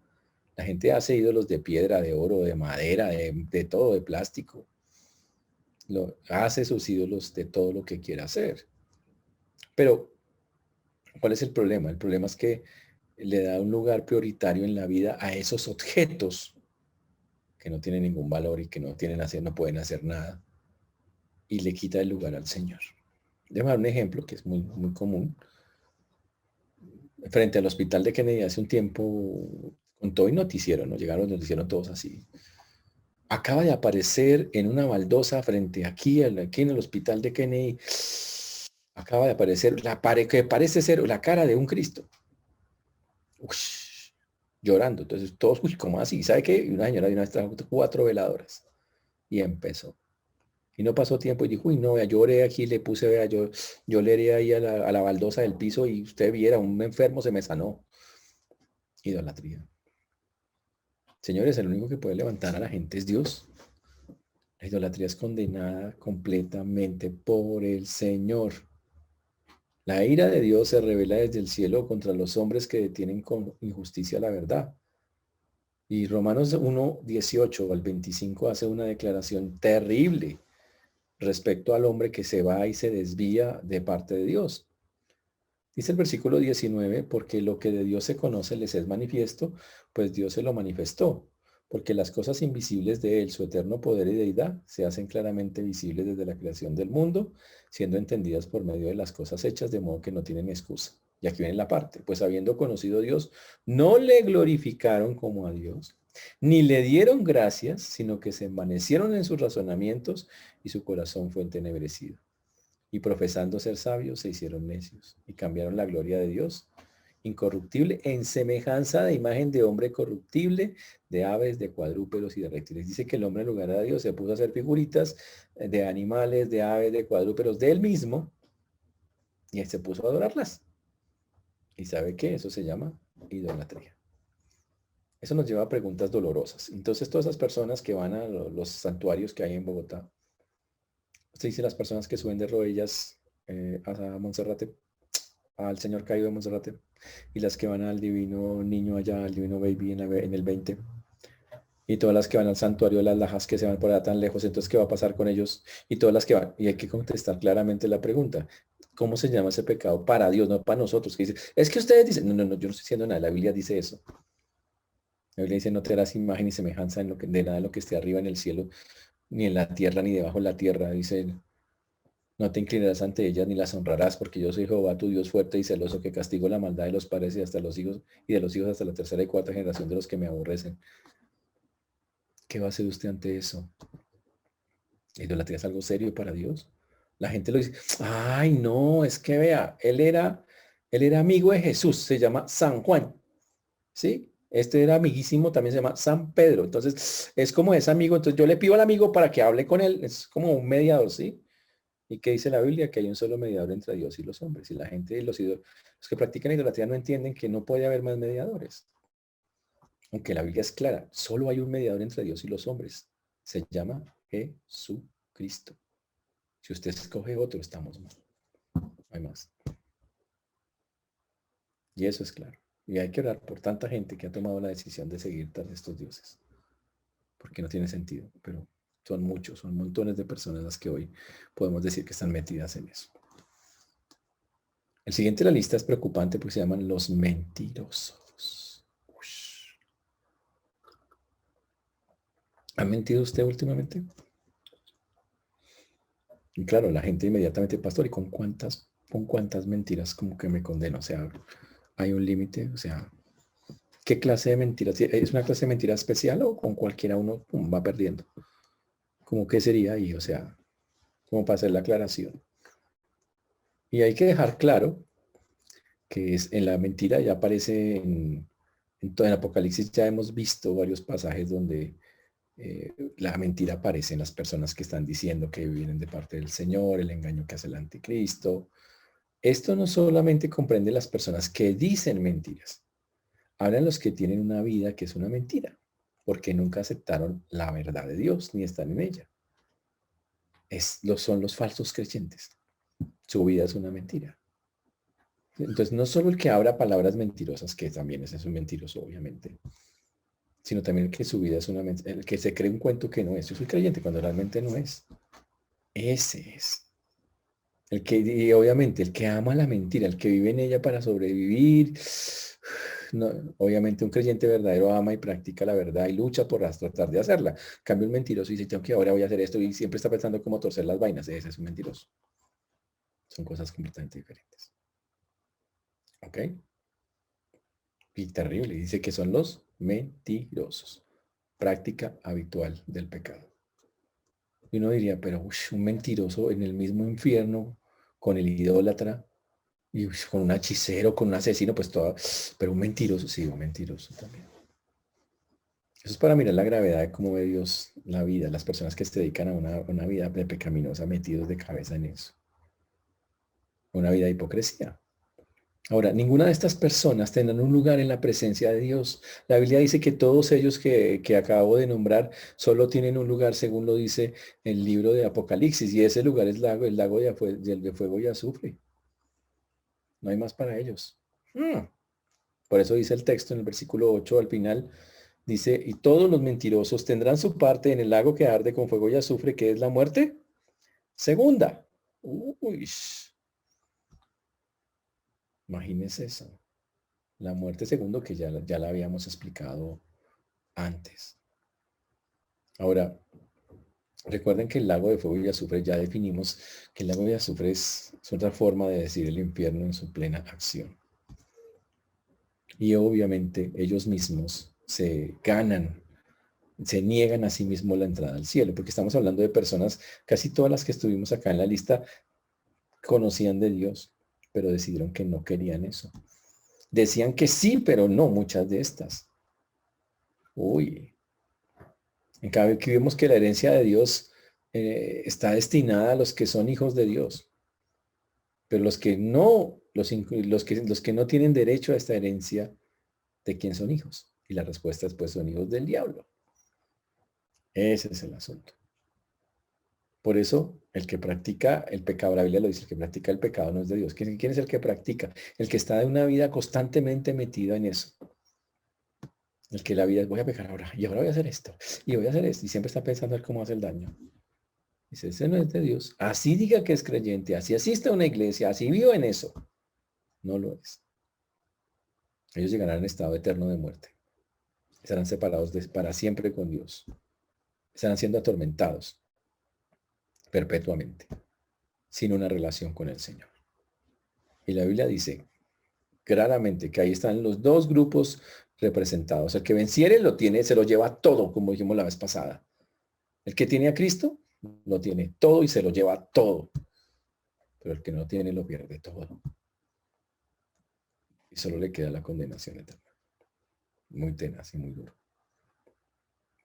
La gente hace ídolos de piedra, de oro, de madera, de todo, de plástico. Hace sus ídolos de todo lo que quiera hacer. Pero, ¿cuál es el problema? El problema es que le da un lugar prioritario en la vida a esos objetos que no tienen ningún valor y que no pueden hacer nada, y le quita el lugar al Señor. Déjame dar un ejemplo que es muy, muy común. Frente al hospital de Kennedy hace un tiempo, con todo y noticiero, ¿no? Llegaron los noticieros todos así. Acaba de aparecer en una baldosa frente aquí en el hospital de Kennedy, acaba de aparecer que parece ser la cara de un Cristo. Ush, llorando. Entonces todos, uy, ¿cómo así? ¿Sabe qué? Y una señora de una vez trajo 4 veladoras y empezó. Y no pasó tiempo y dijo, uy, no, vea, yo oré aquí, le puse, vea, yo le oré ahí a la baldosa del piso y usted viera, un enfermo se me sanó. Idolatría. Señores, el único que puede levantar a la gente es Dios. La idolatría es condenada completamente por el Señor. La ira de Dios se revela desde el cielo contra los hombres que detienen con injusticia la verdad. Y Romanos 1, 18 al 25 hace una declaración terrible respecto al hombre que se va y se desvía de parte de Dios. Dice el versículo 19, porque lo que de Dios se conoce les es manifiesto, pues Dios se lo manifestó, porque las cosas invisibles de Él, su eterno poder y deidad, se hacen claramente visibles desde la creación del mundo, siendo entendidas por medio de las cosas hechas, de modo que no tienen excusa. Y aquí viene la parte, pues habiendo conocido a Dios, no le glorificaron como a Dios, ni le dieron gracias, sino que se envanecieron en sus razonamientos y su corazón fue entenebrecido. Y profesando ser sabios, se hicieron necios y cambiaron la gloria de Dios, incorruptible, en semejanza de imagen de hombre corruptible, de aves, de cuadrúpedos y de reptiles. Dice que el hombre en lugar de Dios se puso a hacer figuritas de animales, de aves, de cuadrúpedos, de él mismo, y él se puso a adorarlas. ¿Y sabe qué? Eso se llama idolatría. Eso nos lleva a preguntas dolorosas. Entonces, todas esas personas que van a los santuarios que hay en Bogotá, usted dice las personas que suben de rodillas a Monserrate, al Señor caído de Monserrate, y las que van al divino niño allá, al divino baby en el 20, y todas las que van al santuario de las Lajas que se van por allá tan lejos, entonces, ¿qué va a pasar con ellos? Y todas las que van, y hay que contestar claramente la pregunta, ¿cómo se llama ese pecado para Dios, no para nosotros? Que dice, es que ustedes dicen, no, no, no, yo no estoy diciendo nada, la Biblia dice eso. La Biblia dice, no te harás imagen ni semejanza de nada de lo que esté arriba en el cielo, ni en la tierra, ni debajo de la tierra, dice. No te inclinarás ante ellas ni las honrarás, porque yo soy Jehová, tu Dios fuerte y celoso, que castigo la maldad de los padres y hasta los hijos, y de los hijos hasta la tercera y cuarta generación de los que me aborrecen. ¿Qué va a hacer usted ante eso? ¿La idolatría es algo serio para Dios? La gente lo dice, ay, no, es que vea, él era amigo de Jesús, se llama San Juan, ¿sí? Este era amiguísimo, también se llama San Pedro. Entonces, es como es amigo. Entonces, yo le pido al amigo para que hable con él. Es como un mediador, ¿sí? ¿Y qué dice la Biblia? Que hay un solo mediador entre Dios y los hombres. Y la gente, los que practican idolatría no entienden que no puede haber más mediadores. Aunque la Biblia es clara, solo hay un mediador entre Dios y los hombres. Se llama Jesucristo. Si usted escoge otro, estamos mal. No hay más. Y eso es claro. Y hay que orar por tanta gente que ha tomado la decisión de seguir tras estos dioses. Porque no tiene sentido. Pero son muchos, son montones de personas las que hoy podemos decir que están metidas en eso. El siguiente de la lista es preocupante porque se llaman los mentirosos. Ush. ¿Ha mentido usted últimamente? Y claro, la gente inmediatamente, pastor, ¿y con cuántas mentiras como que me condeno? O sea, hay un límite, o sea, ¿qué clase de mentiras? ¿Es una clase de mentira especial o con cualquiera uno va perdiendo? ¿Cómo qué sería ahí? O sea, como para hacer la aclaración. Y hay que dejar claro que es en la mentira ya aparece en Apocalipsis, ya hemos visto varios pasajes donde la mentira aparece en las personas que están diciendo que vienen de parte del Señor, el engaño que hace el anticristo. Esto no solamente comprende las personas que dicen mentiras, hablan los que tienen una vida que es una mentira, porque nunca aceptaron la verdad de Dios ni están en ella. Son los falsos creyentes. Su vida es una mentira. Entonces, no solo el que habla palabras mentirosas, que también es un mentiroso, obviamente, sino también el que su vida es el que se cree un cuento que no es. Yo soy creyente cuando realmente no es. Ese es. El que, y obviamente, el que ama la mentira, el que vive en ella para sobrevivir. No, obviamente un creyente verdadero ama y practica la verdad y lucha por tratar de hacerla. En cambio, el mentiroso dice, tengo que ahora voy a hacer esto y siempre está pensando cómo torcer las vainas. Ese es un mentiroso. Son cosas completamente diferentes. ¿Ok? Y terrible. Dice que son los mentirosos. Práctica habitual del pecado. Y uno diría, pero un mentiroso en el mismo infierno con el idólatra y con un hechicero, con un asesino, pues todo, pero un mentiroso, sí, un mentiroso también. Eso es para mirar la gravedad de cómo ve Dios la vida, las personas que se dedican a una vida de pecaminosa, metidos de cabeza en eso. Una vida de hipocresía. Ahora, ninguna de estas personas tendrán un lugar en la presencia de Dios. La Biblia dice que todos ellos que acabo de nombrar solo tienen un lugar, según lo dice el libro de Apocalipsis, y ese lugar es el lago de fuego y azufre. No hay más para ellos. Por eso dice el texto en el versículo 8 al final, dice, y todos los mentirosos tendrán su parte en el lago que arde con fuego y azufre, que es la muerte segunda. Uy, imagínense eso. La muerte segundo que ya la habíamos explicado antes. Ahora, recuerden que el lago de fuego y azufre, ya definimos que el lago de azufre es otra forma de decir el infierno en su plena acción. Y obviamente ellos mismos se niegan a sí mismos la entrada al cielo, porque estamos hablando de personas, casi todas las que estuvimos acá en la lista conocían de Dios, pero decidieron que no querían eso. Decían que sí, pero no muchas de estas. Uy, en cambio aquí vemos que la herencia de Dios está destinada a los que son hijos de Dios, pero los que no, los que no tienen derecho a esta herencia, ¿de quién son hijos? Y la respuesta es, pues, son hijos del diablo. Ese es el asunto. Por eso, el que practica el pecado, la Biblia lo dice, el que practica el pecado no es de Dios. ¿Quién es el que practica? El que está de una vida constantemente metido en eso. El que la vida es, voy a pecar ahora, y ahora voy a hacer esto, y voy a hacer esto, y siempre está pensando en cómo hace el daño. Dice, ese no es de Dios. Así diga que es creyente, así asiste a una iglesia, así vivo en eso. No lo es. Ellos llegarán en estado eterno de muerte. Serán separados para siempre con Dios. Estarán siendo atormentados perpetuamente, sin una relación con el Señor. Y la Biblia dice claramente que ahí están los dos grupos representados. El que venciere lo tiene, se lo lleva todo, como dijimos la vez pasada. El que tiene a Cristo lo tiene todo y se lo lleva todo. Pero el que no tiene lo pierde todo. Y solo le queda la condenación eterna. Muy tenaz y muy duro.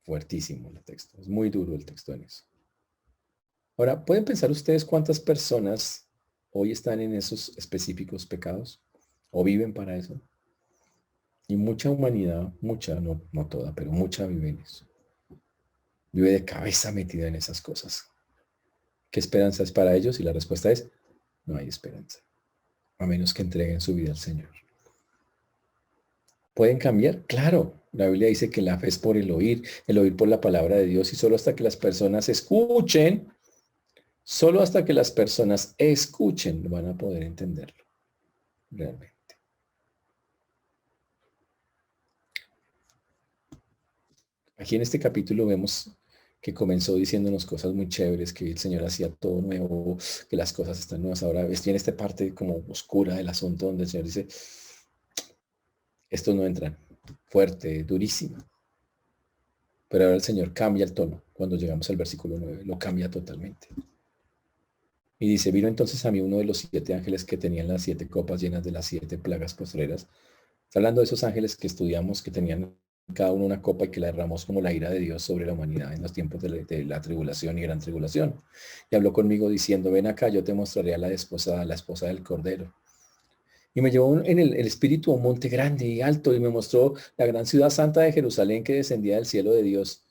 Fuertísimo el texto. Es muy duro el texto en eso. Ahora, ¿pueden pensar ustedes cuántas personas hoy están en esos específicos pecados? ¿O viven para eso? Y mucha humanidad, mucha, no toda, pero mucha vive en eso. Vive de cabeza metida en esas cosas. ¿Qué esperanza es para ellos? Y la respuesta es, no hay esperanza. A menos que entreguen su vida al Señor. ¿Pueden cambiar? Claro. La Biblia dice que la fe es por el oír por la palabra de Dios y solo hasta que las personas escuchen, solo hasta que las personas escuchen van a poder entenderlo realmente. Aquí en este capítulo vemos que comenzó diciéndonos cosas muy chéveres, que el Señor hacía todo nuevo, que las cosas están nuevas. Ahora viene esta parte como oscura del asunto donde el Señor dice, estos no entran, fuerte, durísimo. Pero ahora el Señor cambia el tono cuando llegamos al versículo 9, lo cambia totalmente. Y dice, vino entonces a mí uno de los 7 ángeles que tenían las 7 copas llenas de las 7 plagas postreras. Está hablando de esos ángeles que estudiamos, que tenían cada uno una copa y que la derramó como la ira de Dios sobre la humanidad en los tiempos de la tribulación y gran tribulación. Y habló conmigo diciendo, ven acá, yo te mostraré a la esposa del Cordero. Y me llevó en el espíritu a un monte grande y alto y me mostró la gran ciudad santa de Jerusalén que descendía del cielo de Dios,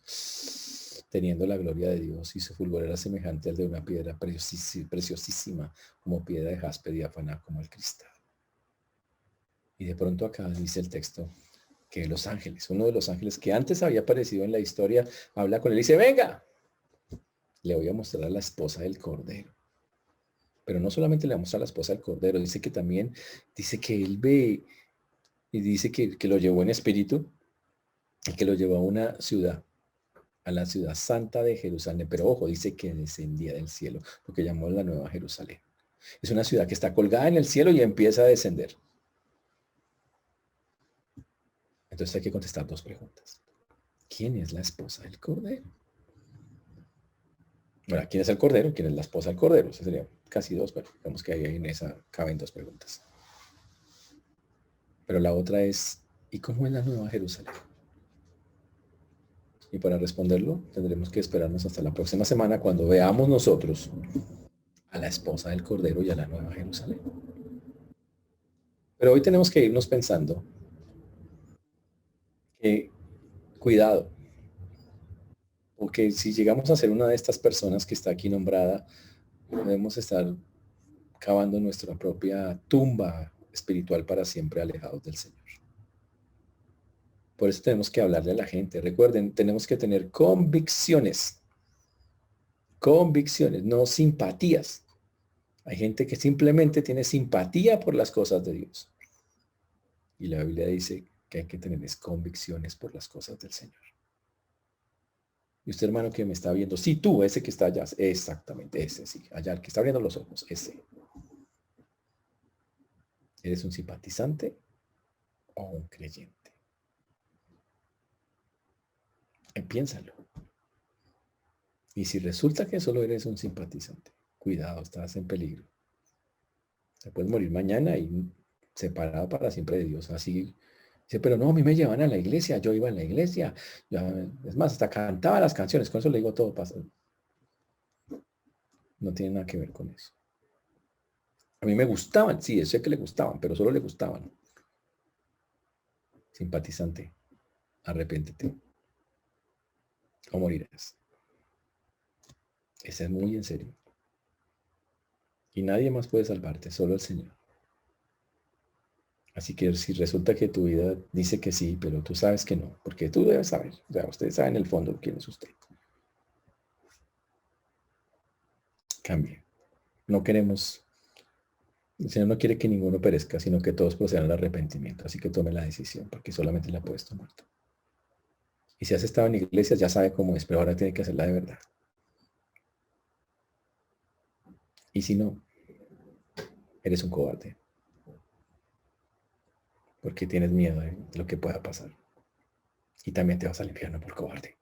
teniendo la gloria de Dios, y su fulgor era semejante al de una piedra preciosísima, como piedra de jaspe diáfana como el cristal. Y de pronto acá dice el texto que los ángeles, uno de los ángeles que antes había aparecido en la historia, habla con él y dice, venga, le voy a mostrar a la esposa del Cordero. Pero no solamente le muestra a la esposa del Cordero, dice que también, dice que él ve y dice que lo llevó en espíritu y que lo llevó a una ciudad, a la ciudad santa de Jerusalén. Pero ojo, dice que descendía del cielo, lo que llamó la Nueva Jerusalén. Es una ciudad que está colgada en el cielo y empieza a descender. Entonces hay que contestar dos preguntas. ¿Quién es la esposa del Cordero? Bueno, ¿quién es el Cordero? ¿Quién es la esposa del Cordero? Eso serían casi dos, pero digamos que ahí en esa caben dos preguntas. Pero la otra es, ¿y cómo es la Nueva Jerusalén? Y para responderlo, tendremos que esperarnos hasta la próxima semana cuando veamos nosotros a la esposa del Cordero y a la Nueva Jerusalén. Pero hoy tenemos que irnos pensando que, cuidado, porque si llegamos a ser una de estas personas que está aquí nombrada, podemos estar cavando nuestra propia tumba espiritual para siempre alejados del Señor. Por eso tenemos que hablarle a la gente. Recuerden, tenemos que tener convicciones. Convicciones, no simpatías. Hay gente que simplemente tiene simpatía por las cosas de Dios. Y la Biblia dice que hay que tener convicciones por las cosas del Señor. Y usted, hermano, que me está viendo, sí, tú, ese que está allá, exactamente, ese, sí, allá, el que está abriendo los ojos, ese. ¿Eres un simpatizante o un creyente? Piénsalo. Y si resulta que solo eres un simpatizante, cuidado, estás en peligro. Te puedes morir mañana y separado para siempre de Dios. Así, dice, pero no, a mí me llevan a la iglesia, yo iba a la iglesia. Es más, hasta cantaba las canciones, con eso le digo todo. No tiene nada que ver con eso. A mí me gustaban, sí, sé que le gustaban, pero solo le gustaban. Simpatizante, arrepéntete o morirás. Ese es muy en serio. Y nadie más puede salvarte, solo el Señor. Así que si resulta que tu vida dice que sí, pero tú sabes que no, porque tú debes saber, o sea, usted sabe en el fondo quién es usted. Cambie. No queremos, el Señor no quiere que ninguno perezca, sino que todos procedan al arrepentimiento. Así que tome la decisión, porque solamente la puedes tomar tú. Y si has estado en iglesias, ya sabe cómo es, pero ahora tiene que hacerla de verdad. Y si no, eres un cobarde, porque tienes miedo de lo que pueda pasar. Y también te vas al infierno por cobarde.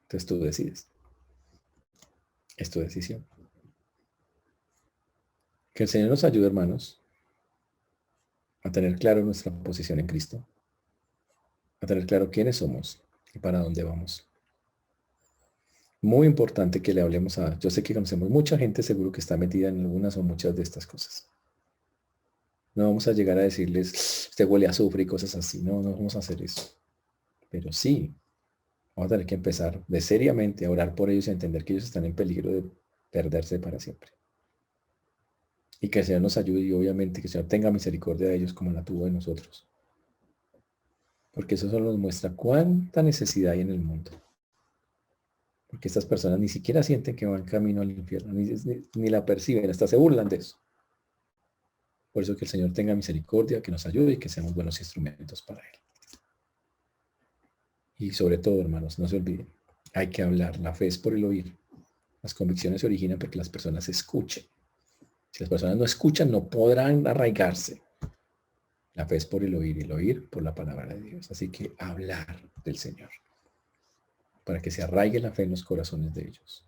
Entonces tú decides. Es tu decisión. Que el Señor nos ayude, hermanos, a tener claro nuestra posición en Cristo, a tener claro quiénes somos y para dónde vamos. Muy importante que le hablemos a... Yo sé que conocemos mucha gente, seguro que está metida en algunas o muchas de estas cosas. No vamos a llegar a decirles, usted huele a azufre y cosas así. No, no vamos a hacer eso. Pero sí, vamos a tener que empezar de seriamente a orar por ellos y a entender que ellos están en peligro de perderse para siempre. Y que el Señor nos ayude y obviamente que el Señor tenga misericordia de ellos como la tuvo de nosotros. Porque eso solo nos muestra cuánta necesidad hay en el mundo. Porque estas personas ni siquiera sienten que van camino al infierno, ni la perciben, hasta se burlan de eso. Por eso que el Señor tenga misericordia, que nos ayude y que seamos buenos instrumentos para Él. Y sobre todo, hermanos, no se olviden, hay que hablar. La fe es por el oír. Las convicciones se originan porque las personas escuchen. Si las personas no escuchan, no podrán arraigarse. La fe es por el oír y el oír por la palabra de Dios. Así que hablar del Señor para que se arraigue la fe en los corazones de ellos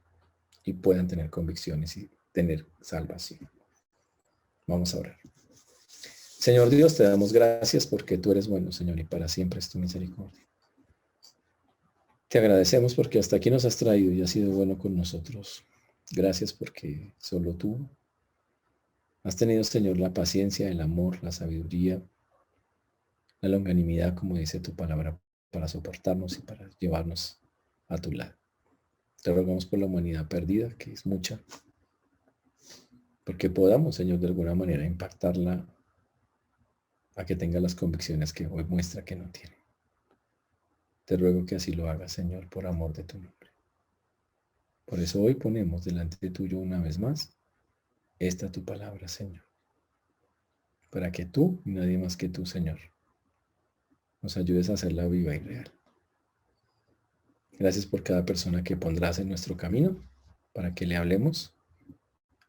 y puedan tener convicciones y tener salvación. Vamos a orar. Señor Dios, te damos gracias porque tú eres bueno, Señor, y para siempre es tu misericordia. Te agradecemos porque hasta aquí nos has traído y has sido bueno con nosotros. Gracias porque solo tú has tenido, Señor, la paciencia, el amor, la sabiduría, la longanimidad, como dice tu palabra, para soportarnos y para llevarnos a tu lado. Te rogamos por la humanidad perdida, que es mucha, porque podamos, Señor, de alguna manera impactarla a que tenga las convicciones que hoy muestra que no tiene. Te ruego que así lo hagas, Señor, por amor de tu nombre. Por eso hoy ponemos delante de tuyo una vez más esta tu palabra, Señor, para que tú y nadie más que tú, Señor, nos ayudes a hacerla viva y real. Gracias por cada persona que pondrás en nuestro camino para que le hablemos.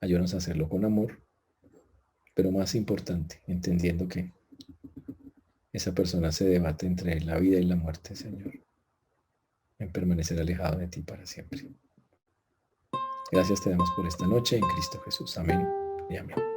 Ayúdanos a hacerlo con amor, pero más importante, entendiendo que esa persona se debate entre la vida y la muerte, Señor, en permanecer alejado de ti para siempre. Gracias te damos por esta noche en Cristo Jesús. Amén y amén.